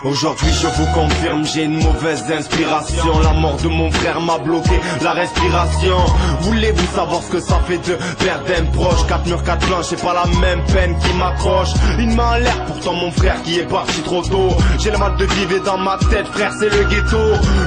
Aujourd'hui je vous confirme, j'ai une mauvaise inspiration. La mort de mon frère m'a bloqué la respiration. Voulez-vous savoir ce que ça fait de perdre un proche? 4 murs, 4 planches, c'est pas la même peine qui m'accroche. Une main en l'air, pourtant mon frère qui est parti trop tôt. J'ai le mal de vivre et dans ma tête, frère, c'est le ghetto.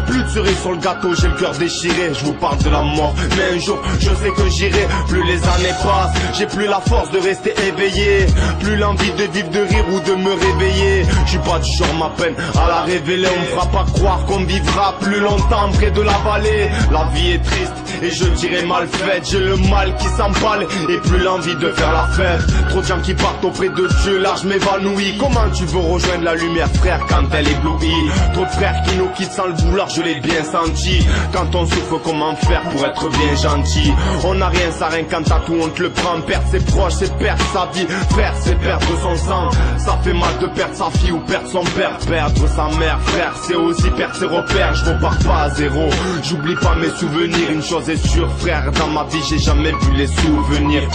Plus de cerise sur le gâteau, j'ai le cœur déchiré. Je vous parle de la mort, mais un jour je sais que j'irai. Plus les années passent, j'ai plus la force de rester éveillé. Plus l'envie de vivre, de rire ou de me réveiller. Je suis pas du genre ma peine à la révéler. On me fera pas croire qu'on vivra plus longtemps près de la vallée. La vie est triste et je dirais mal faite. J'ai le mal qui s'empale et plus l'envie de faire la fête. Trop de gens qui partent auprès de Dieu, là je m'évanouis. Comment tu veux rejoindre la lumière, frère, quand elle éblouit? Trop de frères qui nous quittent sans le vouloir, je l'ai bien senti. Quand on souffre, comment faire pour être bien gentil? On n'a rien, ça rien quand à tout on te le prend. Perdre ses proches, c'est perdre sa vie. Frère, c'est perdre son sang. Ça fait mal de perdre sa fille ou perdre son père. Perdre sa mère, frère, c'est aussi perdre ses repères. Je repars pas à zéro, j'oublie pas mes souvenirs. Une chose est sûre, frère, dans ma vie j'ai jamais vu les souvenirs.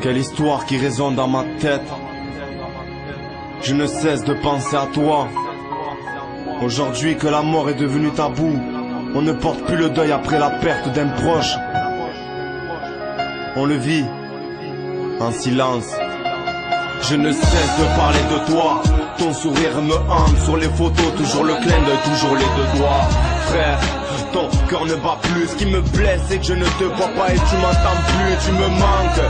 Quelle histoire qui résonne dans ma tête. Je ne cesse de penser à toi. Aujourd'hui que la mort est devenue tabou, on ne porte plus le deuil après la perte d'un proche. On le vit en silence. Je ne cesse de parler de toi. Ton sourire me hante sur les photos. Toujours le clin d'œil, toujours les deux doigts. Frère, ton cœur ne bat plus. Ce qui me blesse c'est que je ne te vois pas et tu m'entends plus et tu me manques.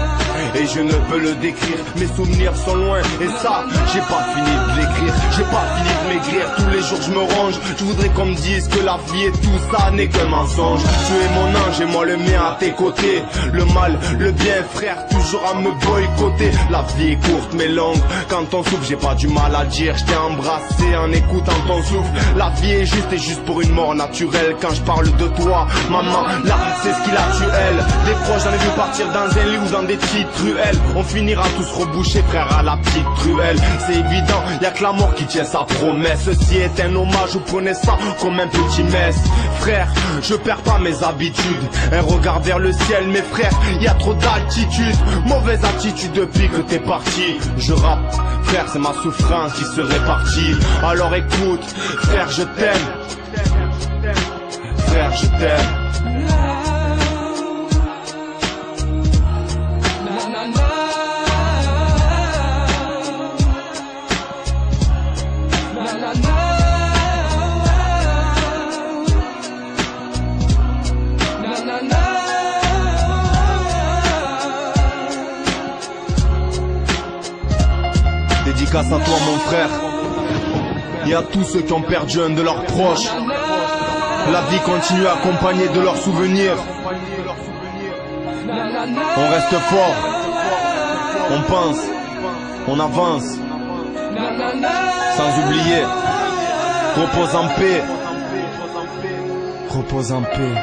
Et je ne peux le décrire, mes souvenirs sont loin. Et ça, j'ai pas fini de l'écrire. J'ai pas fini de maigrir, tous les jours je me range. Je voudrais qu'on me dise que la vie et tout ça n'est qu'un mensonge. Tu es mon ange et moi le mien à tes côtés. Le mal, le bien, frère, toujours à me boycotter. La vie est courte mais longue, quand on souffre j'ai pas du mal à dire. Je t'ai embrassé en écoutant ton souffle. La vie est juste et juste pour une mort naturelle. Quand je parle de toi, maman, là c'est ce qu'il a tué elle. Des proches j'en ai vu partir dans un lit ou dans des petites ruelles. On finira tous rebouchés, frère, à la petite truelle. C'est évident, y'a que la mort qui tient sa promesse. Ceci est un hommage, vous prenez ça comme un petit mess. Frère, je perds pas mes habitudes. Un regard vers le ciel, mes frères, y a trop d'altitude. Mauvaise attitude depuis que t'es parti. Je rappe, frère, c'est ma souffrance qui se répartit. Alors écoute, frère, je t'aime. Frère, je t'aime. Dédicace à toi mon frère, et à tous ceux qui ont perdu un de leurs proches. La vie continue à accompagner de leurs souvenirs. On reste fort, on pense, on avance, sans oublier, repose en paix, repose en paix.